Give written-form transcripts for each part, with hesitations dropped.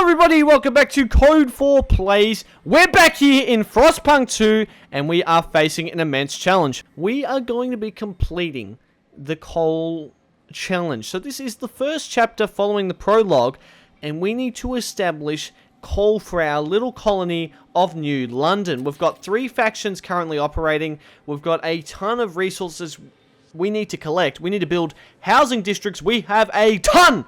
everybody, welcome back to Code 4 Plays. We're back here in Frostpunk 2, and we are facing an immense challenge. We are going to be completing the coal challenge. So this is the first chapter following the prologue, and we need to establish coal for our little colony of New London. We've got 3 factions currently operating. We've got a ton of resources we need to collect. We need to build housing districts. We have a ton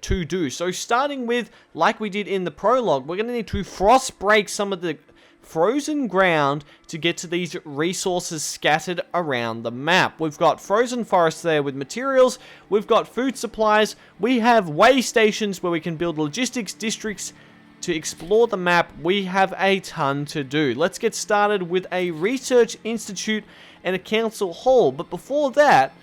to do. So starting with, like we did in the prologue, we're going to need to frost break some of the frozen ground to get to these resources scattered around the map. We've got frozen forests there with materials. We've got food supplies. We have way stations where we can build logistics districts to explore the map. We have a ton to do. Let's get started with a research institute and a council hall. But before that,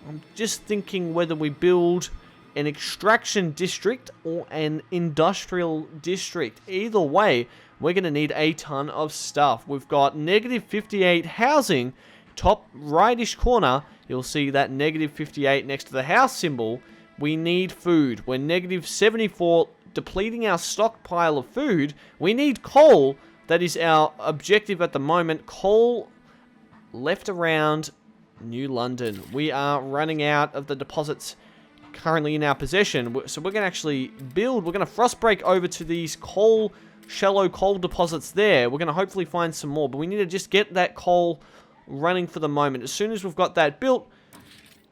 I'm just thinking whether we build an extraction district or an industrial district. Either way, we're going to need a ton of stuff. We've got negative 58 housing, top rightish corner. You'll see that negative 58 next to the house symbol. We need food. We're negative 74, depleting our stockpile of food. We need coal. That is our objective at the moment. Coal left around New London. We are running out of the deposits currently in our possession, so we're going to actually build. We're going to frost break over to these shallow coal deposits there. We're going to hopefully find some more, but we need to just get that coal running for the moment. As soon as we've got that built,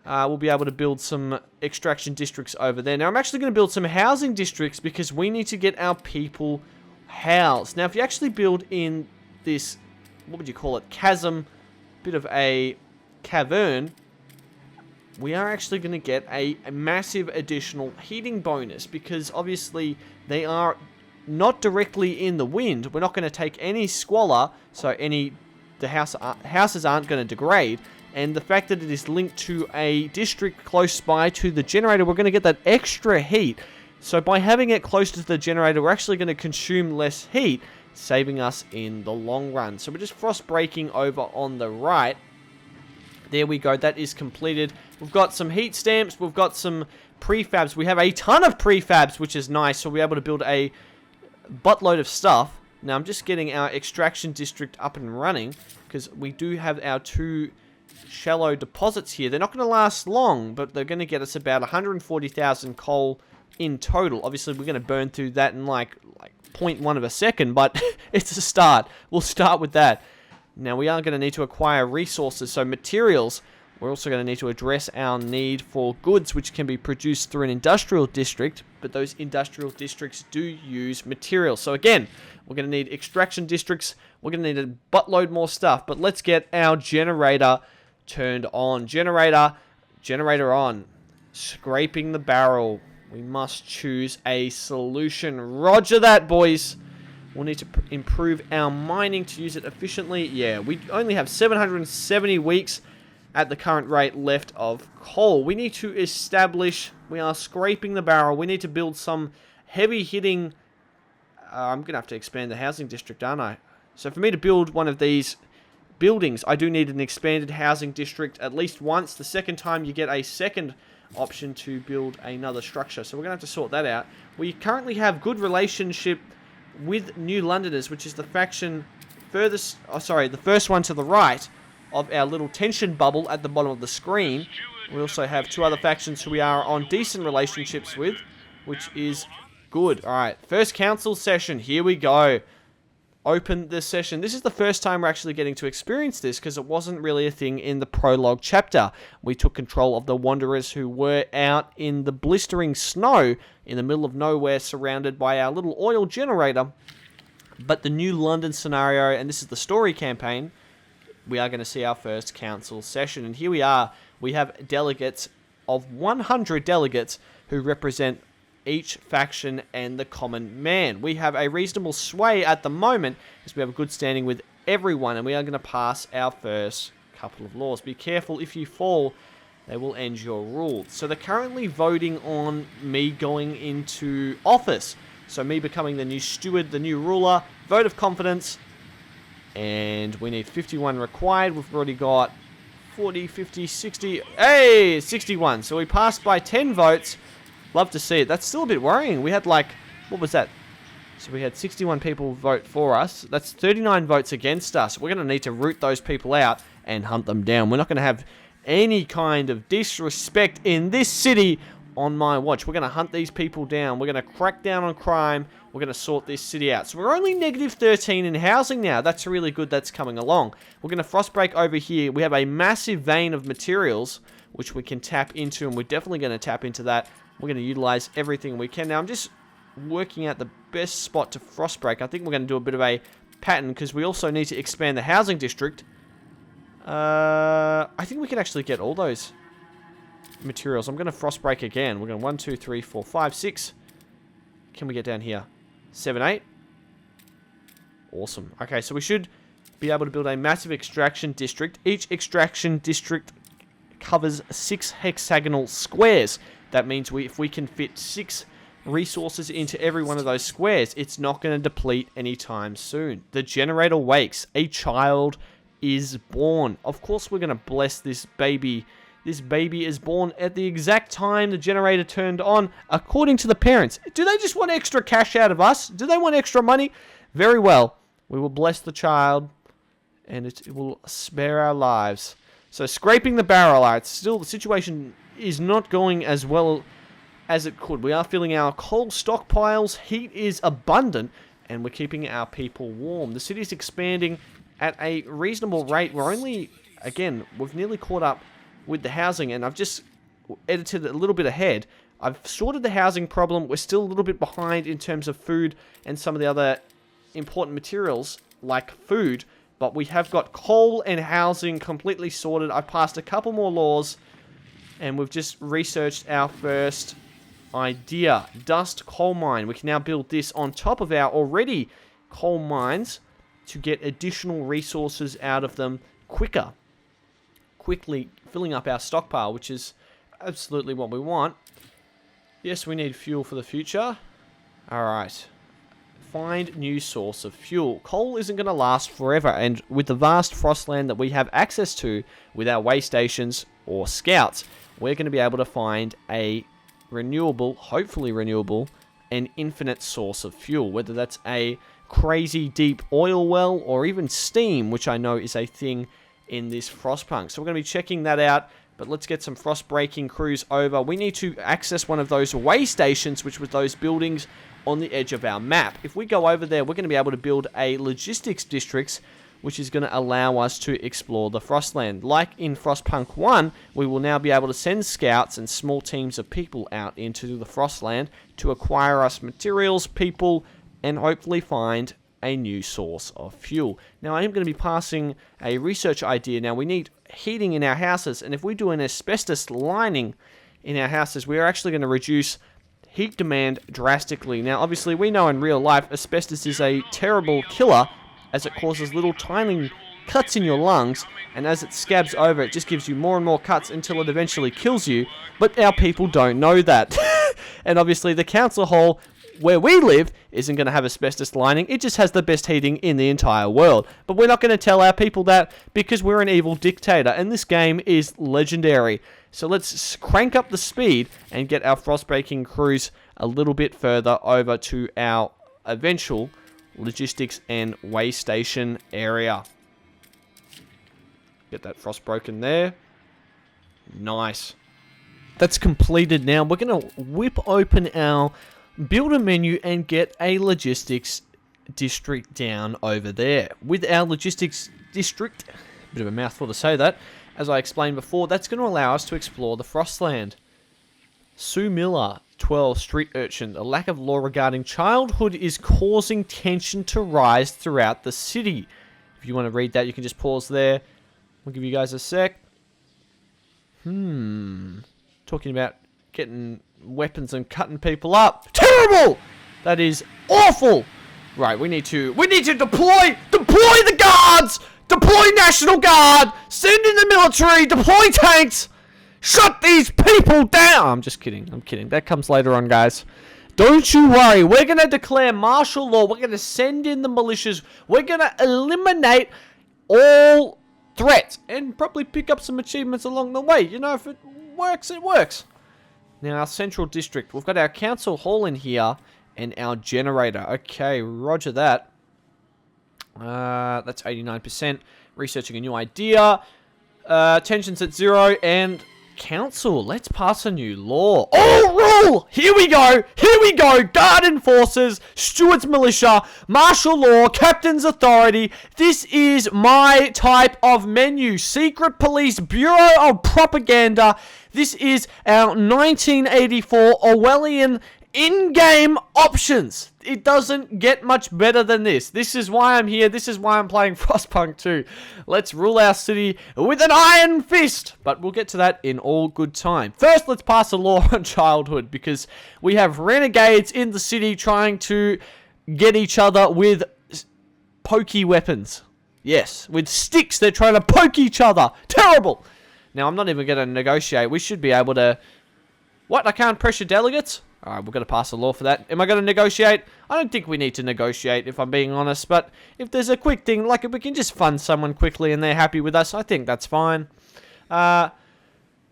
we'll be able to build some extraction districts over there. Now, I'm actually going to build some housing districts because we need to get our people housed. Now, if you actually build in this, what would you call it, chasm, bit of a cavern, we are actually going to get a massive additional heating bonus because obviously they are not directly in the wind. We're not going to take any squalor, so the houses aren't going to degrade. And the fact that it is linked to a district close by to the generator, we're going to get that extra heat. So by having it close to the generator, we're actually going to consume less heat, saving us in the long run. So we're just frost breaking over on the right. There we go, that is completed. We've got some heat stamps, we've got some prefabs. We have a ton of prefabs, which is nice, so we'll be able to build a buttload of stuff. Now, I'm just getting our extraction district up and running, because we do have our 2 shallow deposits here. They're not going to last long, but they're going to get us about 140,000 coal in total. Obviously, we're going to burn through that in like 0.1 of a second, but it's a start. We'll start with that. Now, we are going to need to acquire resources, so materials. We're also going to need to address our need for goods, which can be produced through an industrial district, but those industrial districts do use materials. So again, we're going to need extraction districts. We're going to need a buttload more stuff, but let's get our generator turned on. Generator on. Scraping the barrel. We must choose a solution. Roger that, boys. We'll need to improve our mining to use it efficiently. Yeah, we only have 770 weeks at the current rate left of coal. We need to establish, we are scraping the barrel. We need to build some heavy hitting, I'm going to have to expand the housing district, aren't I? So for me to build one of these buildings, I do need an expanded housing district at least once. The second time you get a second option to build another structure. So we're going to have to sort that out. We currently have good relationship with New Londoners, which is the faction furthest, the first one to the right of our little tension bubble at the bottom of the screen. We also have 2 other factions who we are on decent relationships with, which is good. Alright, first council session, here we go. Open the session. This is the first time we're actually getting to experience this because it wasn't really a thing in the prologue chapter. We took control of the wanderers who were out in the blistering snow in the middle of nowhere, surrounded by our little oil generator. But the New London scenario, and this is the story campaign, we are going to see our first council session. And here we are. We have delegates of 100 delegates who represent each faction and the common man. We have a reasonable sway at the moment as we have a good standing with everyone, and we are going to pass our first couple of laws. Be careful, if you fall, they will end your rule. So they're currently voting on me going into office. So me becoming the new steward, the new ruler. Vote of confidence. And we need 51 required. We've already got 40, 50, 60. Hey, 61. So we passed by 10 votes. Love to see it. That's still a bit worrying. We had like, what was that? So we had 61 people vote for us. That's 39 votes against us. We're going to need to root those people out and hunt them down. We're not going to have any kind of disrespect in this city on my watch. We're going to hunt these people down. We're going to crack down on crime. We're going to sort this city out. So we're only negative 13 in housing now. That's really good. That's coming along. We're going to frost break over here. We have a massive vein of materials which we can tap into, and we're definitely going to tap into that. We're going to utilize everything we can. Now I'm just working out the best spot to frost break. I think we're going to do a bit of a pattern because we also need to expand the housing district. I think we can actually get all those materials. I'm going to frost break again. We're going 1, 2, 3, 4, 5, 6. Can we get down here? 7, 8. Awesome. Okay, so we should be able to build a massive extraction district. Each extraction district covers 6 hexagonal squares. That means if we can fit 6 resources into every one of those squares, it's not going to deplete anytime soon. The generator wakes. A child is born. Of course, we're going to bless this baby. This baby is born at the exact time the generator turned on, according to the parents. Do they just want extra cash out of us? Do they want extra money? Very well. We will bless the child, and it will spare our lives. So, scraping the barrel out. Still, the situation is not going as well as it could. We are filling our coal stockpiles. Heat is abundant, and we're keeping our people warm. The city's expanding at a reasonable rate. We're only, again, we've nearly caught up with the housing, and I've just edited it a little bit ahead. I've sorted the housing problem. We're still a little bit behind in terms of food and some of the other important materials like food, but we have got coal and housing completely sorted. I've passed a couple more laws, and we've just researched our first idea. Dust coal mine. We can now build this on top of our already coal mines to get additional resources out of them quicker. Quickly filling up our stockpile, which is absolutely what we want. Yes, we need fuel for the future. Alright. Find new source of fuel. Coal isn't going to last forever, and with the vast frostland that we have access to with our way stations or scouts, we're going to be able to find a renewable, hopefully renewable, and infinite source of fuel. Whether that's a crazy deep oil well or even steam, which I know is a thing in this Frostpunk. So we're going to be checking that out, but let's get some frost breaking crews over. We need to access one of those way stations, which was those buildings on the edge of our map. If we go over there, we're going to be able to build a logistics district, which is going to allow us to explore the Frostland. Like in Frostpunk 1, we will now be able to send scouts and small teams of people out into the Frostland to acquire us materials, people, and hopefully find a new source of fuel. Now, I am going to be passing a research idea. Now, we need heating in our houses, and if we do an asbestos lining in our houses, we are actually going to reduce heat demand drastically. Now, obviously, we know in real life, asbestos is a terrible killer, as it causes little tiny cuts in your lungs, and as it scabs over, it just gives you more and more cuts until it eventually kills you, but our people don't know that. And obviously, the council hall where we live isn't going to have asbestos lining. It just has the best heating in the entire world. But we're not going to tell our people that because we're an evil dictator, and this game is legendary. So let's crank up the speed and get our frostbreaking crews a little bit further over to our eventual logistics and way station area. Get that frost broken there. Nice. That's completed now. We're going to whip open our builder menu and get a logistics district down over there. With our logistics district, bit of a mouthful to say that, as I explained before, that's going to allow us to explore the Frostland. Sue Miller, 12, street urchin. A lack of law regarding childhood is causing tension to rise throughout the city. If you want to read that, you can just pause there. We'll give you guys a sec. Talking about getting weapons and cutting people up. Terrible! That is awful! Right, we need to deploy the guards! Deploy National Guard! Send in the military! Deploy tanks! Shut these people down! I'm just kidding. I'm kidding. That comes later on, guys. Don't you worry. We're going to declare martial law. We're going to send in the militias. We're going to eliminate all threats. And probably pick up some achievements along the way. You know, if it works, it works. Now, our central district. We've got our council hall in here. and our generator. Okay, roger that. That's 89%. Researching a new idea. Tensions at 0, and council. Let's pass a new law. Oh, rule! Here we go. Here we go. Guard enforcers, stewards militia, martial law, captain's authority. This is my type of menu. Secret police, bureau of propaganda. This is our 1984 Orwellian in-game options. It doesn't get much better than this. This is why I'm here. This is why I'm playing Frostpunk 2. Let's rule our city with an iron fist. But we'll get to that in all good time. First, let's pass a law on childhood, because we have renegades in the city trying to get each other with pokey weapons. Yes, with sticks. They're trying to poke each other. Terrible. Now, I'm not even going to negotiate. We should be able to... What? I can't pressure delegates? Alright, we're going to pass a law for that. Am I going to negotiate? I don't think we need to negotiate, if I'm being honest. But if there's a quick thing, like if we can just fund someone quickly and they're happy with us, I think that's fine.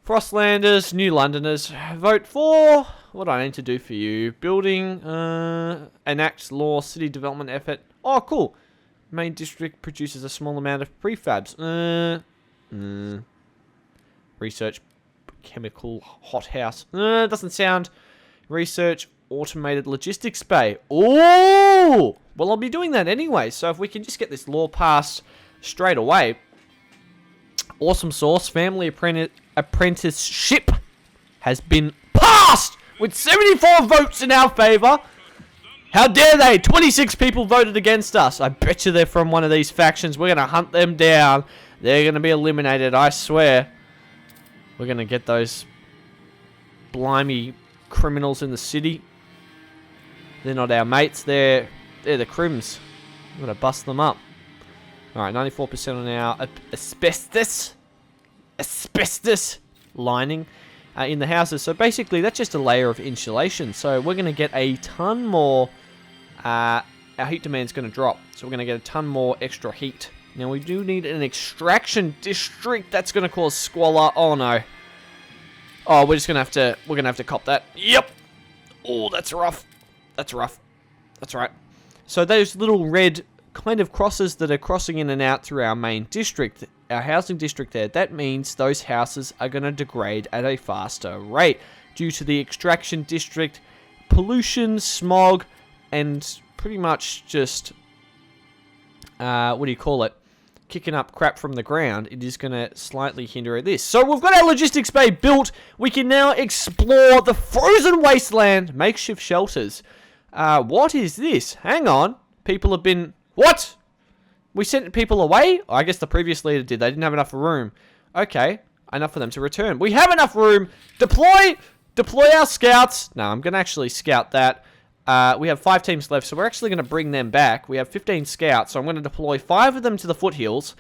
Frostlanders, New Londoners, vote for... What do I need to do for you? Building, enact law, city development effort. Oh, cool. Main district produces a small amount of prefabs. Research, chemical, hothouse. Doesn't sound... Research, automated logistics bay. Oh! Well, I'll be doing that anyway. So if we can just get this law passed straight away. Awesome sauce. Family apprenticeship has been passed with 74 votes in our favor. How dare they? 26 people voted against us. I bet you they're from one of these factions. We're going to hunt them down. They're going to be eliminated, I swear. We're going to get those blimey criminals in the city. They're not our mates. They're the crims. I'm going to bust them up. Alright, 94% on our asbestos lining in the houses. So basically, that's just a layer of insulation. So we're going to get a ton more... our heat demand's going to drop. So we're going to get a ton more extra heat. Now, we do need an extraction district. That's going to cause squalor. Oh, no. Oh, we're just going to have to cop that. Yep. Oh, that's rough. That's rough. That's right. So those little red kind of crosses that are crossing in and out through our main district, our housing district there, that means those houses are going to degrade at a faster rate due to the extraction district, pollution, smog, and pretty much just, what do you call it? Kicking up crap from the ground. It is going to slightly hinder this. So we've got our logistics bay built. We can now explore the frozen wasteland. Makeshift shelters. What is this? Hang on. People have been... What? We sent people away? Oh, I guess the previous leader did. They didn't have enough room. Okay. Enough for them to return. We have enough room. Deploy our scouts. No, I'm going to actually scout that. We have 5 teams left, so we're actually going to bring them back. We have 15 scouts, so I'm going to deploy 5 of them to the foothills.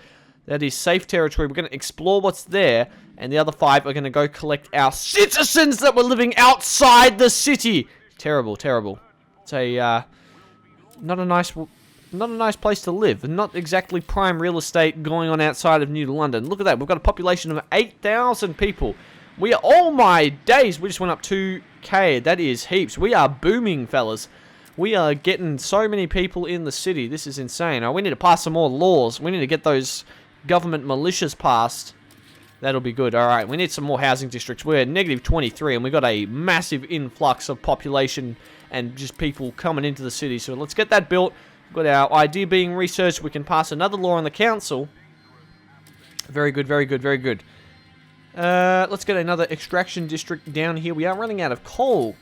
That is safe territory. We're going to explore what's there, and the other 5 are going to go collect our citizens that were living outside the city. Terrible, terrible. It's a not a nice place to live. Not exactly prime real estate going on outside of New London. Look at that. We've got a population of 8,000 people. We are, oh my days, we just went up 2k. That is heaps. We are booming, fellas. We are getting so many people in the city. This is insane. Oh, we need to pass some more laws. We need to get those government militias passed. That'll be good. Alright, we need some more housing districts. We're at negative 23, and we got a massive influx of population and just people coming into the city. So let's get that built. We've got our idea being researched. We can pass another law on the council. Very good, very good, very good. Let's get another extraction district down here. We are running out of coal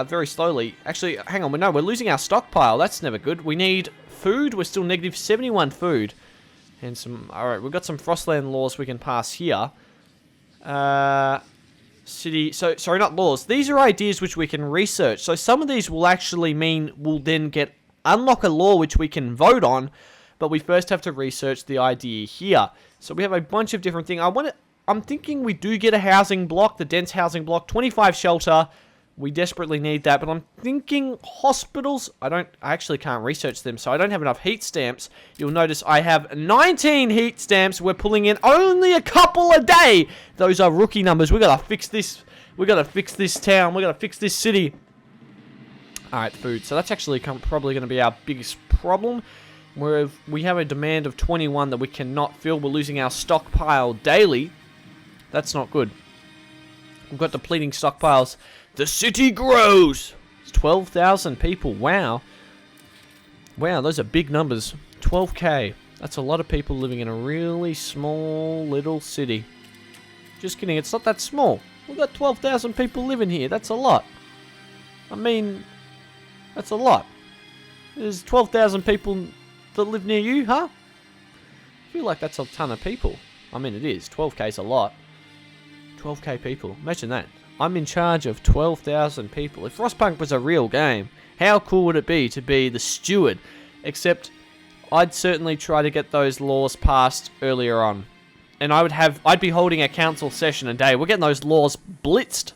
very slowly. Actually, hang on. No, we're losing our stockpile. That's never good. We need food. We're still negative 71 food. And some... Alright, we've got some Frostland laws we can pass here. City... So, sorry, not laws. These are ideas which we can research. So some of these will actually mean we'll then unlock a law which we can vote on. But we first have to research the idea here. So we have a bunch of different things. I'm thinking we do get a housing block, the dense housing block, 25 shelter. We desperately need that, but I'm thinking hospitals. I actually can't research them, so I don't have enough heat stamps. You'll notice I have 19 heat stamps. We're pulling in only a couple a day. Those are rookie numbers. We gotta fix this. We gotta fix this town. We gotta fix this city. Alright, food. So that's actually probably going to be our biggest problem. Where we have a demand of 21 that we cannot fill. We're losing our stockpile daily. That's not good. We've got depleting stockpiles. The city grows! It's 12,000 people. Wow. Wow, those are big numbers. 12k. That's a lot of people living in a really small little city. Just kidding, it's not that small. We've got 12,000 people living here. That's a lot. I mean, that's a lot. There's 12,000 people that live near you, huh? I feel like that's a ton of people. I mean, it is. 12k is a lot. 12k people. Imagine that. I'm in charge of 12,000 people. If Frostpunk was a real game, how cool would it be to be the steward? Except, I'd certainly try to get those laws passed earlier on. And I'd be holding a council session a day. We're getting those laws blitzed.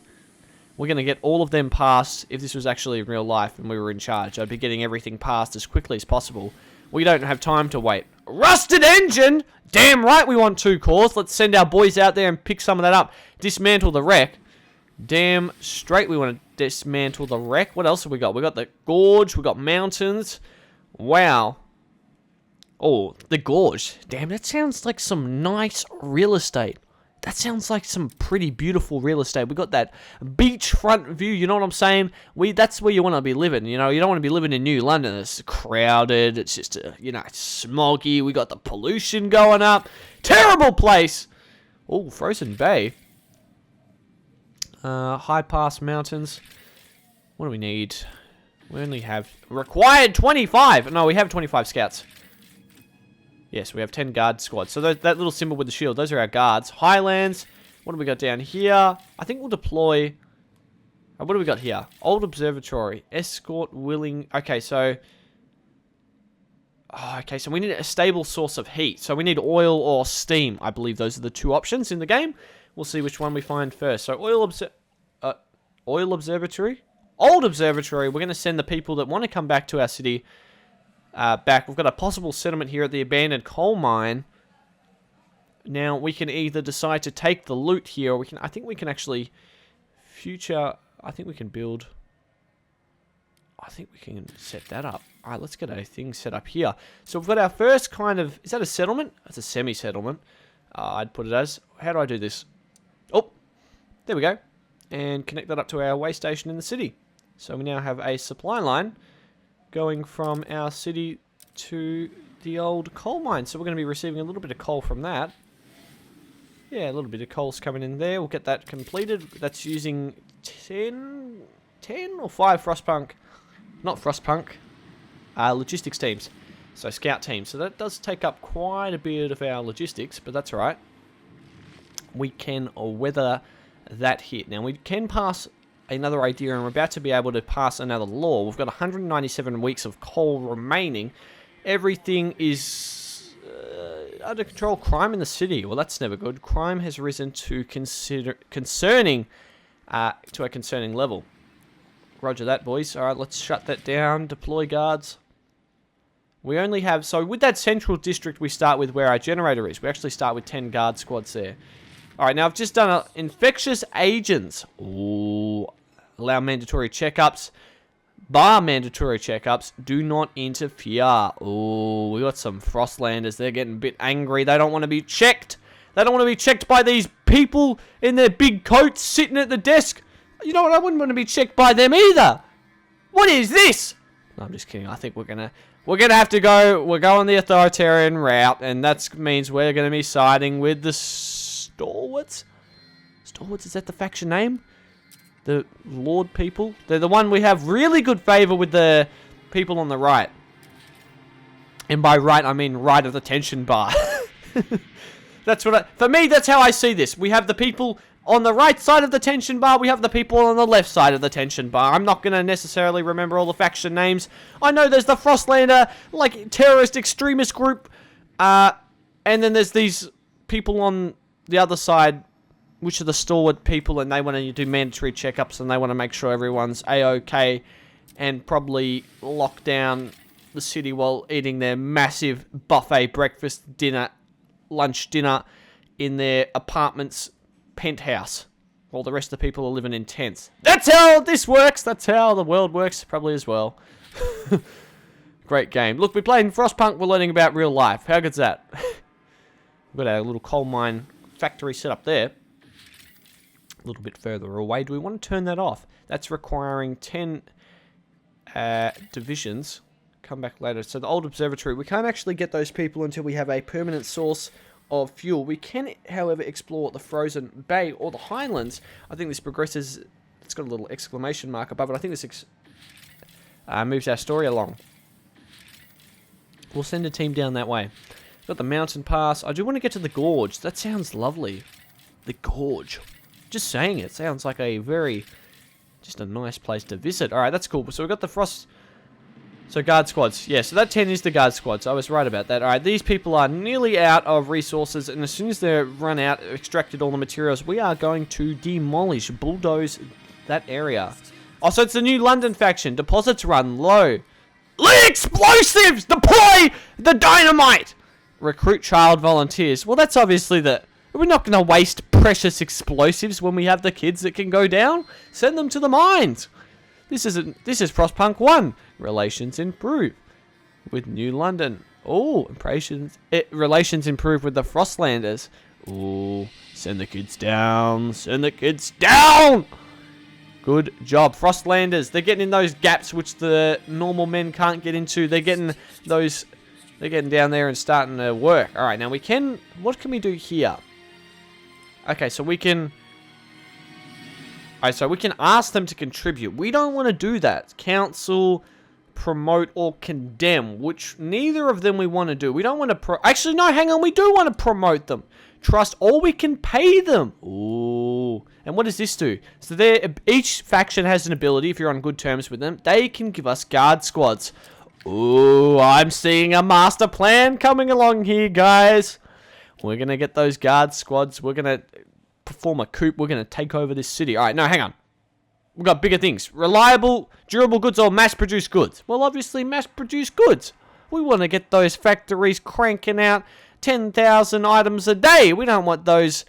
We're going to get all of them passed if this was actually in real life and we were in charge. I'd be getting everything passed as quickly as possible. We don't have time to wait. Rusted engine! Damn right we want 2 cores. Let's send our boys out there and pick some of that up. Dismantle the wreck. Damn straight we want to dismantle the wreck. What else have we got? We got the gorge. We got mountains. Wow. Oh, the gorge. Damn, that sounds like some nice real estate. That sounds like some pretty beautiful real estate. We got that beachfront view, you know what I'm saying? That's where you want to be living, you know? You don't want to be living in New London. It's crowded. It's just, it's smoggy. We got the pollution going up. Terrible place. Oh, Frozen Bay. High Pass Mountains. What do we need? We only have required 25. No, we have 25 scouts. Yes, we have 10 guard squads. So that little symbol with the shield, those are our guards. Highlands. What do we got down here? I think we'll deploy... what do we got here? Old Observatory. Escort willing... Okay, so... okay, so we need a stable source of heat. So we need oil or steam. I believe those are the 2 options in the game. We'll see which one we find first. So oil Observatory. Old Observatory. We're going to send the people that want to come back to our city... back. We've got a possible settlement here at the abandoned coal mine. Now we can either decide to take the loot here, or I think we can actually I think we can build. I think we can set that up. All right, let's get a thing set up here. So we've got our first kind of, is that a settlement? That's a semi-settlement. I'd put it as. How do I do this? Oh, there we go. And connect that up to our way station in the city. So we now have a supply line going from our city to the old coal mine. So we're going to be receiving a little bit of coal from that. Yeah, a little bit of coal's coming in there. We'll get that completed. That's using 10 or 5 Frostpunk. Not Frostpunk. Logistics teams. So scout teams. So that does take up quite a bit of our logistics, but that's all right. We can weather that hit. Now we can pass another idea, and we're about to be able to pass another law. We've got 197 weeks of coal remaining. Everything is under control. Crime in the city. Well, that's never good. Crime has risen to a concerning level. Roger that, boys. All right, let's shut that down. Deploy guards. We only have... So with that central district, we start with where our generator is. We actually start with 10 guard squads there. All right, now I've just done infectious agents. Ooh. Allow mandatory checkups. Bar mandatory checkups. Do not interfere. Ooh, we got some Frostlanders. They're getting a bit angry. They don't want to be checked. They don't want to be checked by these people in their big coats sitting at the desk. You know what? I wouldn't want to be checked by them either. What is this? No, I'm just kidding. I think we're gonna have to go. We're going the authoritarian route, and that means we're gonna be siding with the stalwarts. Stalwarts, is that the faction name? The Lord people? They're the one we have really good favor with the people on the right. And by right, I mean right of the tension bar. That's what for me, that's how I see this. We have the people on the right side of the tension bar. We have the people on the left side of the tension bar. I'm not going to necessarily remember all the faction names. I know there's the Frostlander, like, terrorist extremist group. And then there's these people on the other side, which are the stalwart people, and they want to do mandatory checkups, and they want to make sure everyone's A-OK, and probably lock down the city while eating their massive buffet breakfast, lunch, dinner in their apartment's penthouse. while the rest of the people are living in tents. That's how this works. That's how the world works, probably as well. Great game. Look, we're playing Frostpunk. We're learning about real life. How good's that? We've got our little coal mine factory set up there. A little bit further away. Do we want to turn that off? That's requiring 10 divisions. Come back later. So the old observatory. We can't actually get those people until we have a permanent source of fuel. We can, however, explore the frozen bay or the highlands. I think this progresses. It's got a little exclamation mark above it. I think this moves our story along. We'll send a team down that way. Got the mountain pass. I do want to get to the gorge. That sounds lovely. The gorge. Just saying it sounds like a very, just a nice place to visit. All right, that's cool. So we've got the frost. So guard squads. Yeah, so that 10 is the guard squads. I was right about that. All right, these people are nearly out of resources, and as soon as they're run out, extracted all the materials, we are going to demolish, bulldoze that area. Oh, so it's the new London faction. Deposits run low. Explosives! Deploy the dynamite! Recruit child volunteers. Well, that's obviously the... We're not going to waste precious explosives when we have the kids that can go down. Send them to the mines. This is Frostpunk 1. Relations improve with New London. Oh, relations improve with the Frostlanders. Oh, send the kids down. Send the kids down! Good job. Frostlanders, they're getting in those gaps which the normal men can't get into. They're getting those... They're getting down there and starting to work. Alright, now we can... What can we do here? Okay, so we can... Alright, so we can ask them to contribute. We don't want to do that. Council, promote, or condemn, which neither of them we want to do. We don't want to... Actually, no, hang on. We do want to promote them. Trust, or we can pay them. Ooh. And what does this do? So each faction has an ability, if you're on good terms with them. They can give us guard squads. Ooh, I'm seeing a master plan coming along here, guys. We're going to get those guard squads. We're going to perform a coup. We're going to take over this city. All right, no, hang on. We've got bigger things. Reliable, durable goods, or mass-produced goods? Well, obviously, mass-produced goods. We want to get those factories cranking out 10,000 items a day. We don't want those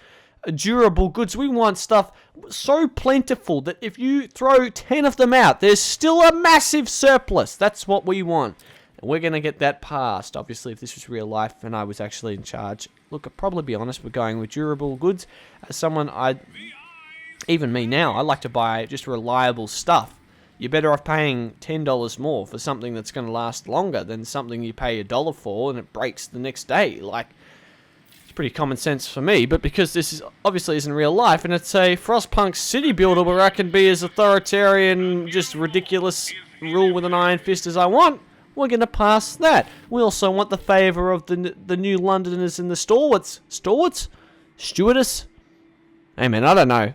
durable goods. We want stuff so plentiful that if you throw 10 of them out, there's still a massive surplus. That's what we want. And we're going to get that passed. Obviously, if this was real life and I was actually in charge. Look, I'll probably be honest, we're going with durable goods. As someone, even me now, I like to buy just reliable stuff. You're better off paying $10 more for something that's going to last longer than something you pay $1 for and it breaks the next day. Like, it's pretty common sense for me, but because this is obviously isn't real life, and it's a Frostpunk city builder where I can be as authoritarian, just ridiculous, rule with an iron fist as I want, we're going to pass that. We also want the favour of the new Londoners and the stalwarts. Stalwarts? Stewardess? Hey man, I don't know.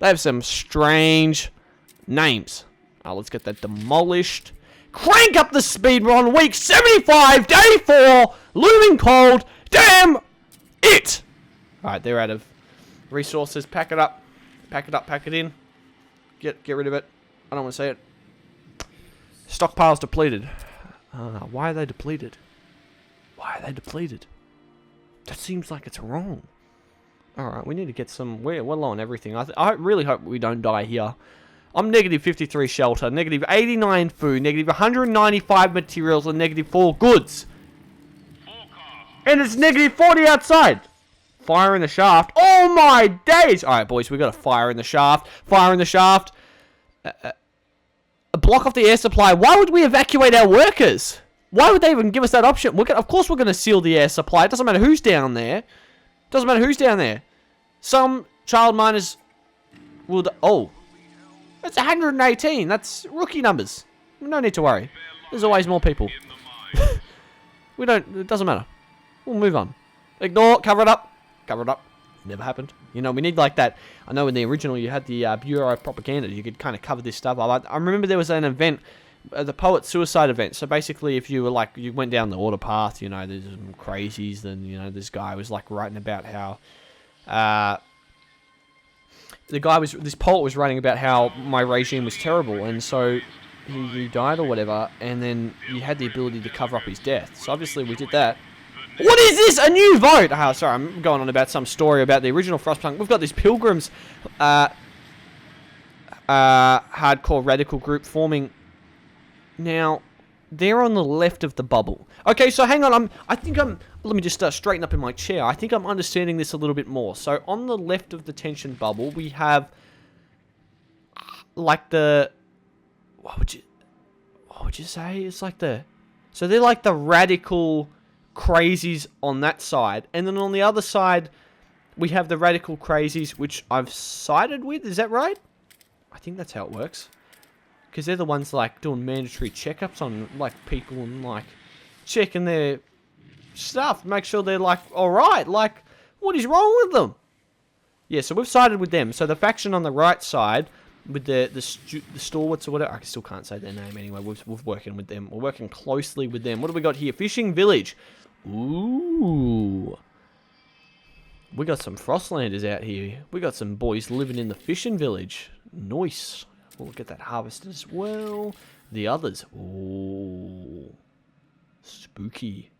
They have some strange names. Oh, let's get that demolished. Crank up the speed. We're on week 75, day 4, looming cold. Damn it! Alright, they're out of resources. Pack it up. Pack it up, pack it in. Get rid of it. I don't want to say it. Stockpile's depleted. Why are they depleted? Why are they depleted? That seems like it's wrong. Alright, we need to get some... We're low on everything. I really hope we don't die here. I'm negative 53 shelter, negative 89 food, negative 195 materials, and negative 4 goods. And it's negative 40 outside. Fire in the shaft. Oh my days! Alright, boys, we got a fire in the shaft. Fire in the shaft. Block off the air supply. Why would we evacuate our workers? Why would they even give us that option? Of course we're going to seal the air supply. It doesn't matter who's down there. Doesn't matter who's down there. Some child miners will... Oh. That's 118. That's rookie numbers. No need to worry. There's always more people. We don't... It doesn't matter. We'll move on. Ignore. Cover it up. Cover it up. Never happened. You know, we need like that. I know in the original you had the Bureau of Propaganda. You could kind of cover this stuff up. I remember there was an event, the Poet Suicide event. So basically if you were like, you went down the order path, you know, there's some crazies. Then, you know, this guy was like writing about how... this poet was writing about how my regime was terrible. And so he died or whatever. And then you had the ability to cover up his death. So obviously we did that. What is this? A new vote? Oh, sorry, I'm going on about some story about the original Frostpunk. We've got this Pilgrims hardcore radical group forming. Now, they're on the left of the bubble. Okay, so hang on. Let me just straighten up in my chair. I think I'm understanding this a little bit more. So on the left of the tension bubble, we have like the... What would you say? It's like the... So they're like the radical crazies on that side. And then on the other side, we have the radical crazies, which I've sided with. Is that right? I think that's how it works. Because they're the ones, like, doing mandatory checkups on, like, people and, like, checking their stuff. Make sure they're, like, alright. Like, what is wrong with them? Yeah, so we've sided with them. So the faction on the right side, with the stalwarts or whatever, I still can't say their name anyway. We're working with them. We're working closely with them. What do we got here? Fishing village. Ooh. We got some Frostlanders out here. We got some boys living in the fishing village. Nice. We'll get that harvested as well. The others. Ooh. Spooky.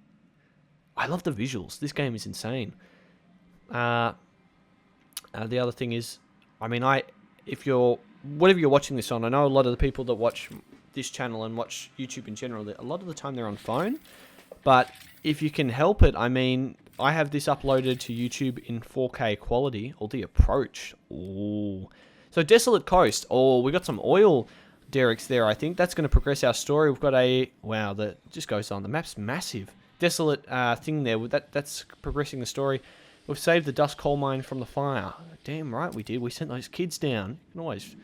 I love the visuals. This game is insane. The other thing is, I mean, whatever you're watching this on, I know a lot of the people that watch this channel and watch YouTube in general, a lot of the time they're on phone. But if you can help it, I mean, I have this uploaded to YouTube in 4K quality, or the approach. Ooh. So Desolate Coast. Oh, we got some oil derricks there. I think that's going to progress our story. We've got a... Wow, that just goes on. The map's massive. Desolate thing there. That's progressing the story. We've saved the dust coal mine from the fire. Damn right we did. We sent those kids down. You can always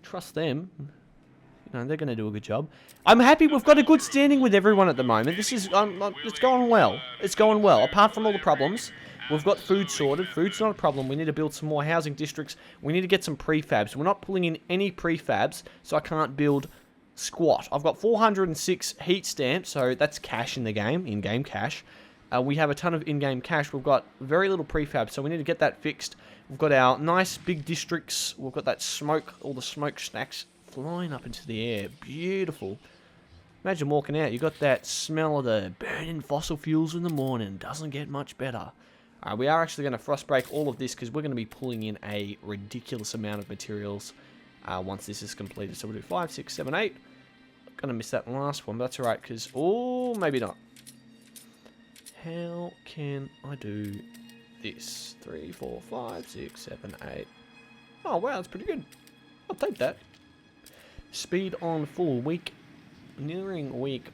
trust them. You know, they're going to do a good job. I'm happy we've got a good standing with everyone at the moment. This is... it's going well. It's going well. Apart from all the problems... We've got food sorted. Food's not a problem. We need to build some more housing districts. We need to get some prefabs. We're not pulling in any prefabs, so I can't build squat. I've got 406 heat stamps, so that's cash in the game, in-game cash. We have a ton of in-game cash. We've got very little prefab, so we need to get that fixed. We've got our nice big districts. We've got that smoke, all the smokestacks flying up into the air. Beautiful. Imagine walking out. You got that smell of the burning fossil fuels in the morning. Doesn't get much better. We are actually going to frost break all of this because we're going to be pulling in a ridiculous amount of materials once this is completed. So we'll do 5, 6, 7, 8. Going to miss that last one, but that's alright because... Oh, maybe not. How can I do this? 3, 4, 5, 6, 7, 8. Oh, wow, that's pretty good. I'll take that. Speed on full. Nearing week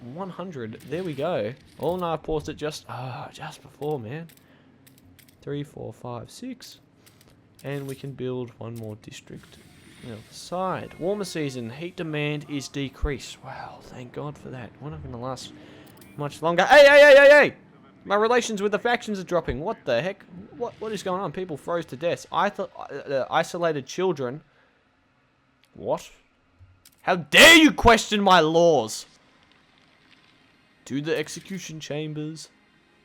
100. There we go. Oh no, I paused it just before, man. 3, 4, 5, 6. And we can build one more district on the other side. Warmer season. Heat demand is decreased. Wow, thank God for that. We're not going to last much longer. Hey! My relations with the factions are dropping. What the heck? What is going on? People froze to death. I thought isolated children. What? How dare you question my laws? To the execution chambers.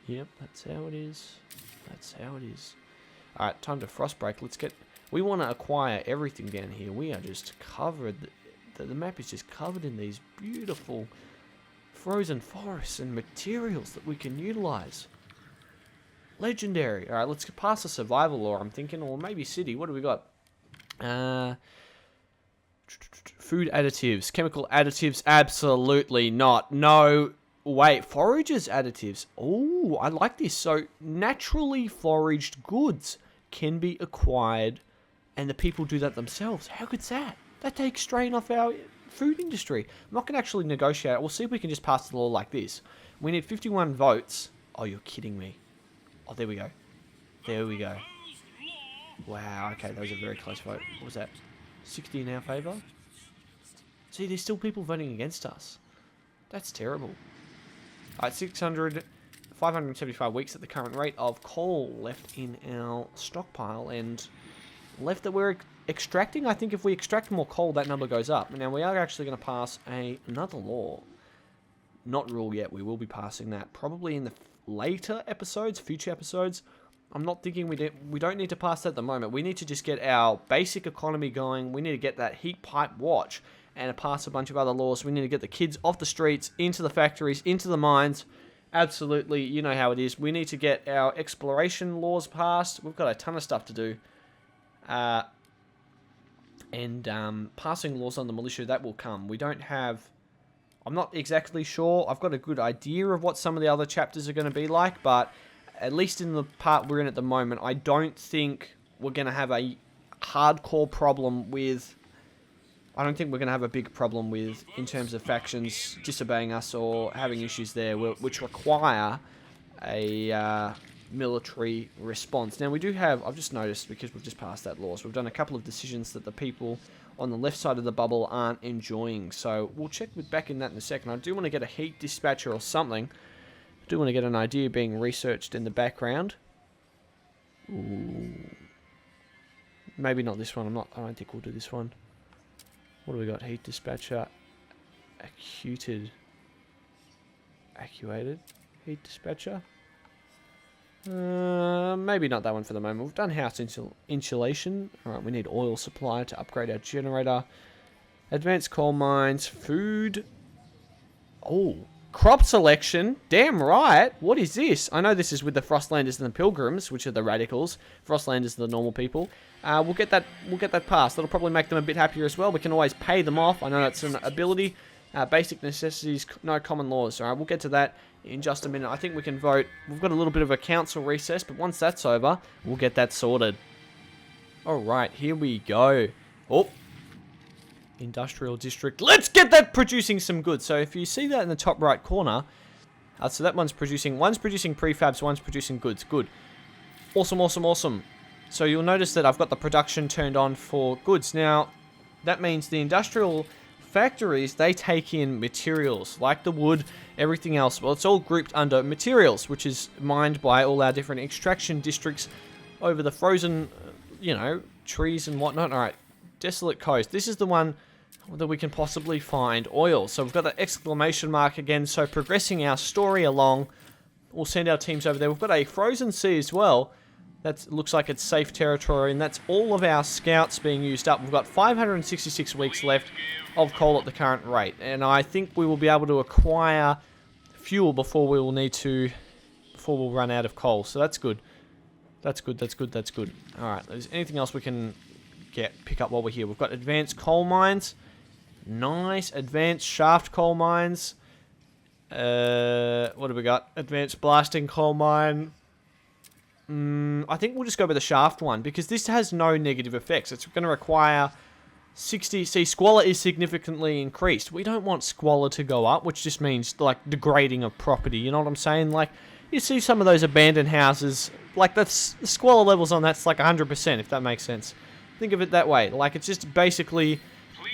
Yep, that's how it is. That's how it is. Alright, time to frost break. Let's get... We want to acquire everything down here. We are just covered. The map is just covered in these beautiful frozen forests and materials that we can utilize. Legendary. Alright, let's get past the survival law, I'm thinking. Or maybe city. What do we got? Food additives. Chemical additives. Absolutely not. No... Wait, foragers additives. Oh, I like this. So, naturally foraged goods can be acquired, and the people do that themselves. How good's that? That takes strain off our food industry. I'm not going to actually negotiate it. We'll see if we can just pass the law like this. We need 51 votes. Oh, you're kidding me. Oh, there we go. There we go. Wow, okay, that was a very close vote. What was that? 60 in our favour? See, there's still people voting against us. That's terrible. Alright, 575 weeks at the current rate of coal left in our stockpile, and left that we're extracting. I think if we extract more coal, that number goes up. Now, we are actually going to pass another law. Not rule yet. We will be passing that probably in the later episodes, future episodes. I'm not thinking we don't need to pass that at the moment. We need to just get our basic economy going. We need to get that heat pipe watch and pass a bunch of other laws. We need to get the kids off the streets, into the factories, into the mines, absolutely, you know how it is. We need to get our exploration laws passed. We've got a ton of stuff to do. And passing laws on the militia, that will come. We don't have... I'm not exactly sure. I've got a good idea of what some of the other chapters are going to be like, but at least in the part we're in at the moment, I don't think we're going to have a hardcore problem with... I don't think we're going to have a big problem with, in terms of factions disobeying us or having issues there, which require a military response. Now, we do have, I've just noticed, because we've just passed that law, so we've done a couple of decisions that the people on the left side of the bubble aren't enjoying. So we'll check back in that in a second. I do want to get a heat dispatcher or something. I do want to get an idea being researched in the background. Ooh. Maybe not this one. I don't think we'll do this one. What do we got? Heat dispatcher. Actuated heat dispatcher. Maybe not that one for the moment. We've done house insulation. Alright, we need oil supply to upgrade our generator. Advanced coal mines. Food. Oh, crop selection. Damn right. What is this? I know this is with the Frostlanders and the Pilgrims, which are the radicals. Frostlanders are the normal people. We'll get that passed. That'll probably make them a bit happier as well. We can always pay them off. I know that's an ability. Basic necessities, no common laws. Alright, we'll get to that in just a minute. I think we can vote. We've got a little bit of a council recess, but once that's over, we'll get that sorted. Alright, here we go. Oh, industrial district. Let's get that producing some goods. So if you see that in the top right corner, so that one's producing prefabs, one's producing goods. Good. Awesome, awesome, awesome. So you'll notice that I've got the production turned on for goods. Now, that means the industrial factories, they take in materials like the wood, everything else. Well, it's all grouped under materials, which is mined by all our different extraction districts over the frozen, trees and whatnot. All right, desolate coast. This is the one that we can possibly find oil. So we've got that exclamation mark again. So progressing our story along, we'll send our teams over there. We've got a frozen sea as well. That looks like it's safe territory, and that's all of our scouts being used up. We've got 566 weeks left of coal at the current rate, and I think we will be able to acquire fuel before we'll run out of coal. So that's good. That's good. That's good. That's good. All right. Is anything else we can pick up while we're here? We've got advanced coal mines. Nice advanced shaft coal mines. What have we got? Advanced blasting coal mine. I think we'll just go with the shaft one, because this has no negative effects. It's going to require 60... See, squalor is significantly increased. We don't want squalor to go up, which just means, like, degrading of property. You know what I'm saying? Like, you see some of those abandoned houses, like, the squalor levels on that's like 100%, if that makes sense. Think of it that way. Like, it's just basically...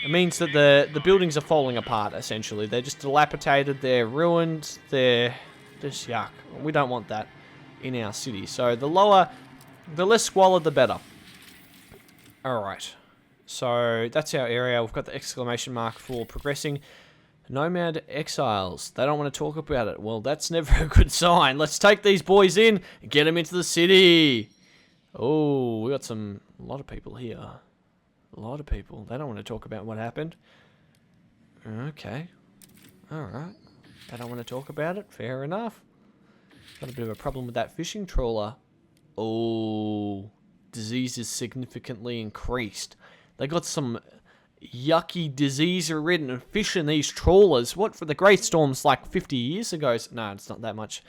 It means that the buildings are falling apart, essentially. They're just dilapidated, they're ruined, they're just yuck. We don't want that in our city. So the less squalor, the better. Alright. So that's our area. We've got the exclamation mark for progressing. Nomad exiles. They don't want to talk about it. Well, that's never a good sign. Let's take these boys in and get them into the city. Oh, we got a lot of people here. A lot of people. They don't want to talk about what happened. Okay. Alright. They don't want to talk about it. Fair enough. Got a bit of a problem with that fishing trawler. Oh, disease is significantly increased. They got some yucky disease-ridden fish in these trawlers. What, for the Great Storms like 50 years ago? No, it's not that much.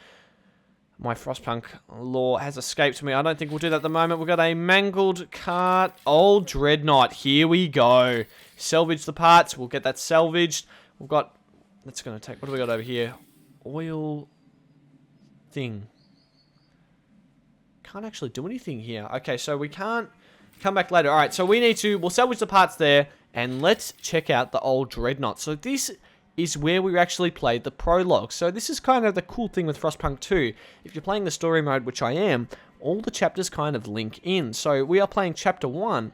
My Frostpunk law has escaped me. I don't think we'll do that at the moment. We've got a mangled cart. Old Dreadnought. Here we go. Salvage the parts. We'll get that salvaged. We've got... That's going to take... What do we got over here? Oil... thing. Can't actually do anything here. Okay, so we can't come back later. Alright, so we'll salvage the parts there, and let's check out the old Dreadnought. So this is where we actually played the prologue. So this is kind of the cool thing with Frostpunk 2. If you're playing the story mode, which I am, all the chapters kind of link in. So we are playing chapter 1.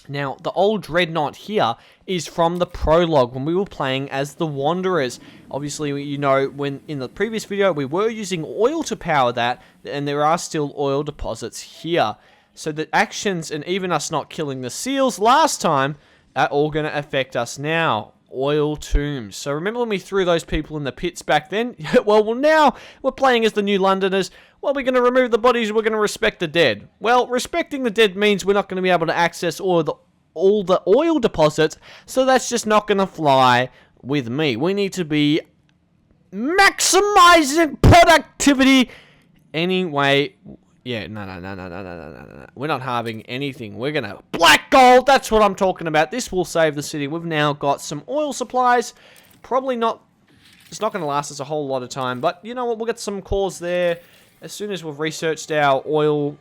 Now, the old Dreadnought here is from the prologue when we were playing as the Wanderers. Obviously, you know, when in the previous video, we were using oil to power that, and there are still oil deposits here. So the actions, and even us not killing the seals last time, are all going to affect us now. oil tombs. So remember when we threw those people in the pits back then? Well, now we're playing as the New Londoners. Well, we're going to remove the bodies. We're going to respect the dead. Well, respecting the dead means we're not going to be able to access all the oil deposits. So that's just not going to fly with me. We need to be maximizing productivity anyway. Yeah, no. We're not halving anything. We're going to... Black gold! That's what I'm talking about. This will save the city. We've now got some oil supplies. Probably not... It's not going to last us a whole lot of time. But you know what? We'll get some cores there. As soon as we've researched our oil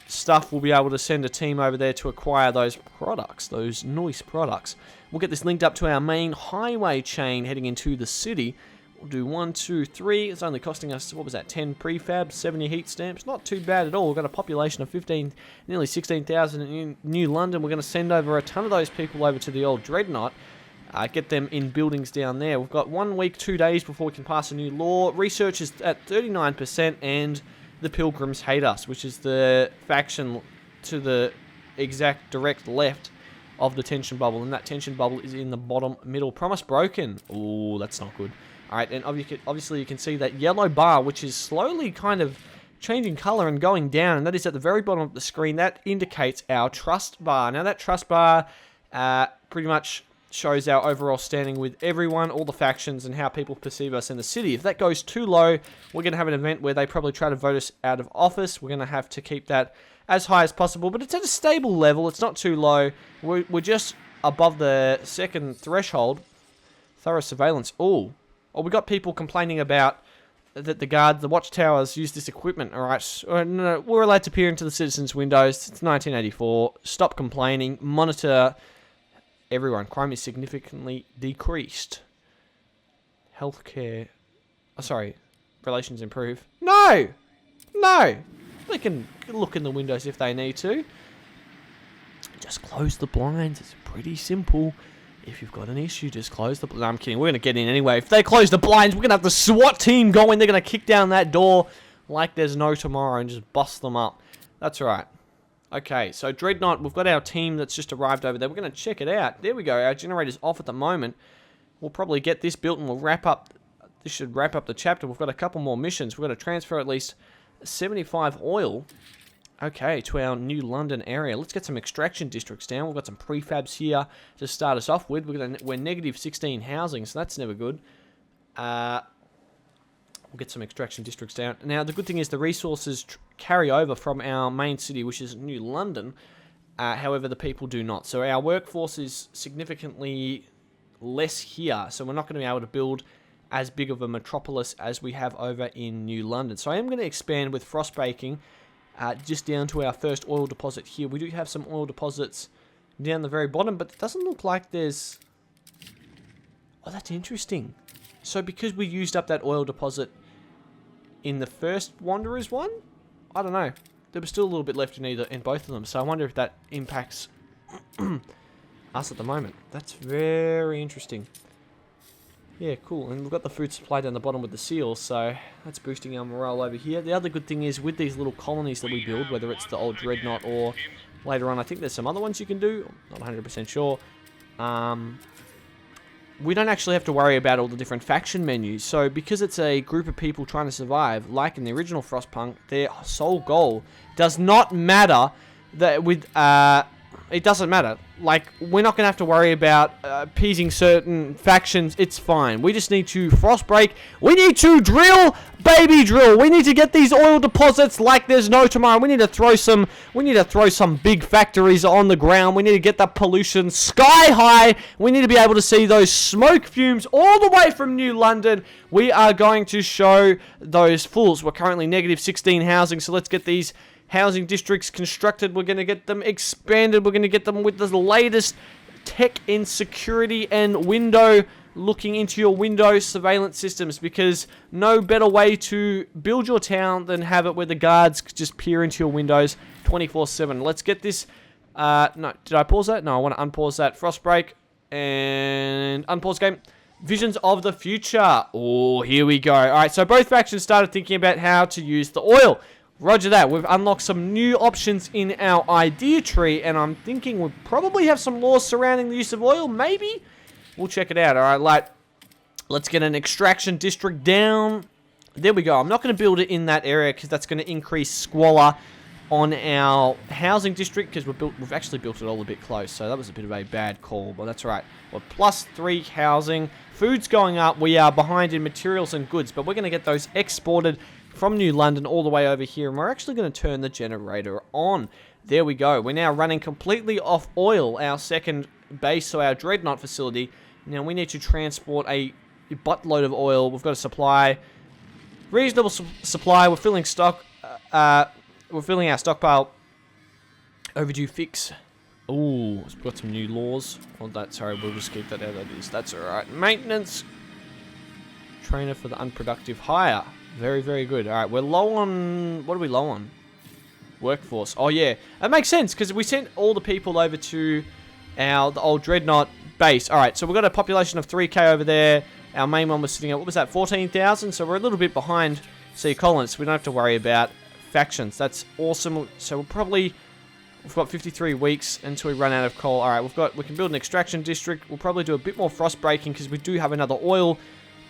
stuff, we'll be able to send a team over there to acquire those products. Those nice products. We'll get this linked up to our main highway chain heading into the city. We'll do 1, 2, 3. It's only costing us, what was that, 10 prefabs, 70 heat stamps. Not too bad at all. We've got a population of 15, nearly 16,000 in New London. We're going to send over a ton of those people over to the old Dreadnought. Get them in buildings down there. We've got 1 week, 2 days before we can pass a new law. Research is at 39%, and the Pilgrims hate us, which is the faction to the exact direct left of the tension bubble. And that tension bubble is in the bottom middle. Promise broken. Ooh, that's not good. Alright, and obviously you can see that yellow bar, which is slowly kind of changing color and going down, and that is at the very bottom of the screen. That indicates our trust bar. Now that trust bar pretty much shows our overall standing with everyone, all the factions, and how people perceive us in the city. If that goes too low, we're going to have an event where they probably try to vote us out of office. We're going to have to keep that as high as possible, but it's at a stable level. It's not too low. We're just above the second threshold. Thorough surveillance. Ooh. Oh, we got people complaining about that the guards, the watchtowers, use this equipment. All right, no, we're allowed to peer into the citizens' windows. It's 1984. Stop complaining. Monitor everyone. Crime is significantly decreased. Healthcare. Oh, sorry. Relations improve. No! They can look in the windows if they need to. Just close the blinds. It's pretty simple. If you've got an issue, just close the... No, I'm kidding. We're going to get in anyway. If they close the blinds, we're going to have the SWAT team going. They're going to kick down that door like there's no tomorrow and just bust them up. That's right. Okay, so Dreadnought, we've got our team that's just arrived over there. We're going to check it out. There we go. Our generator's off at the moment. We'll probably get this built and we'll wrap up... This should wrap up the chapter. We've got a couple more missions. We've got to transfer at least 75 oil... Okay, to our New London area. Let's get some extraction districts down. We've got some prefabs here to start us off with. We're negative 16 housing, so that's never good. We'll get some extraction districts down. Now, the good thing is the resources carry over from our main city, which is New London. However, the people do not. So our workforce is significantly less here. So we're not going to be able to build as big of a metropolis as we have over in New London. So I am going to expand with frost baking. Just down to our first oil deposit here. We do have some oil deposits down the very bottom, but it doesn't look like there's... Oh, that's interesting. So because we used up that oil deposit in the first Wanderers one, I don't know. There was still a little bit left in both of them, so I wonder if that impacts us at the moment. That's very interesting. Yeah, cool. And we've got the food supply down the bottom with the seals, so that's boosting our morale over here. The other good thing is with these little colonies that we build, whether it's the old Dreadnought or later on, I think there's some other ones you can do. Not 100% sure. We don't actually have to worry about all the different faction menus. So because it's a group of people trying to survive, like in the original Frostpunk, their sole goal does not matter. That with it doesn't matter. Like, we're not going to have to worry about appeasing certain factions. It's fine. We just need to frost break. We need to drill, baby drill. We need to get these oil deposits like there's no tomorrow. We need to throw some big factories on the ground. We need to get that pollution sky high. We need to be able to see those smoke fumes all the way from New London. We are going to show those fools. We're currently negative 16 housing, so let's get these housing districts constructed. We're going to get them expanded. We're going to get them with the latest tech in security and window, looking into your window surveillance systems, because no better way to build your town than have it where the guards just peer into your windows 24/7. Let's get this. No, did I pause that? No, I want to unpause that. Frost break and unpause game. Visions of the future. Oh, here we go. All right, so both factions started thinking about how to use the oil. Roger that. We've unlocked some new options in our idea tree, and I'm thinking we'll probably have some laws surrounding the use of oil, maybe? we'll check it out. All right, like, let's get an extraction district down. There we go. I'm not going to build it in that area because that's going to increase squalor on our housing district because we've actually built it all a bit close. So that was a bit of a bad call, but that's all right. We're +3 housing. Food's going up. We are behind in materials and goods, but we're going to get those exported from New London all the way over here, and we're actually going to turn the generator on. There we go. We're now running completely off oil, our second base, so our dreadnought facility. Now we need to transport a buttload of oil. We've got a supply, reasonable supply. We're filling stock. We're filling our stockpile. Overdue fix. Ooh, we've got some new laws. Oh, sorry, we'll just keep that out. That's all right. Maintenance trainer for the unproductive hire. Very, very good. All right, we're low on... What are we low on? Workforce. Oh, yeah. That makes sense, because we sent all the people over to the old Dreadnought base. All right, so we've got a population of 3K over there. Our main one was sitting at, what was that, 14,000? So we're a little bit behind Sea Colonists. We don't have to worry about factions. That's awesome. So we'll probably... We've got 53 weeks until we run out of coal. All right, we can build an extraction district. We'll probably do a bit more frost breaking, because we do have another oil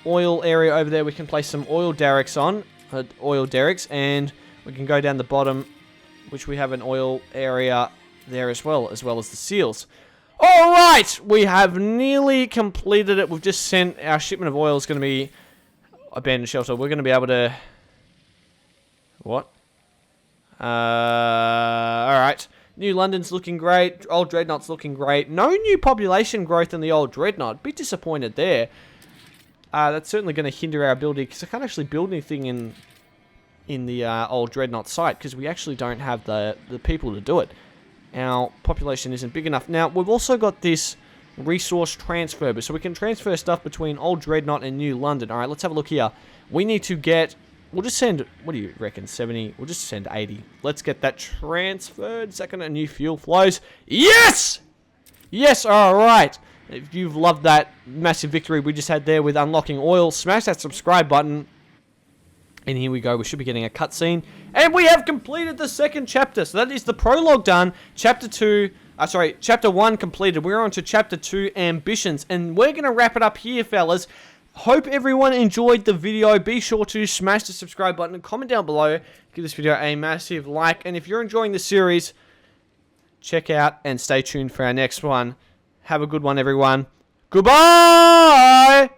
area over there. We can place some oil derricks on, and we can go down the bottom, which we have an oil area there as well as the seals. All right, we have nearly completed it. We've just sent our shipment of oil is going to be abandoned shelter. We're going to be able to... What? All right. New London's looking great. Old Dreadnought's looking great. No new population growth in the old Dreadnought. Bit disappointed there. That's certainly going to hinder our ability, because I can't actually build anything in the old Dreadnought site, because we actually don't have the people to do it. Our population isn't big enough. Now, we've also got this resource transfer, so we can transfer stuff between old Dreadnought and New London. All right, let's have a look here. We need to get... We'll just send... What do you reckon? 70? We'll just send 80. Let's get that transferred. Second, a new fuel flows. Yes! Yes, all right. If you've loved that massive victory we just had there with unlocking oil, smash that subscribe button. And here we go. We should be getting a cutscene. And we have completed the second chapter. So that is the prologue done. Chapter 1 completed. We're on to Chapter 2, Ambitions. And we're going to wrap it up here, fellas. Hope everyone enjoyed the video. Be sure to smash the subscribe button and comment down below. Give this video a massive like. And if you're enjoying the series, check out and stay tuned for our next one. Have a good one, everyone. Goodbye!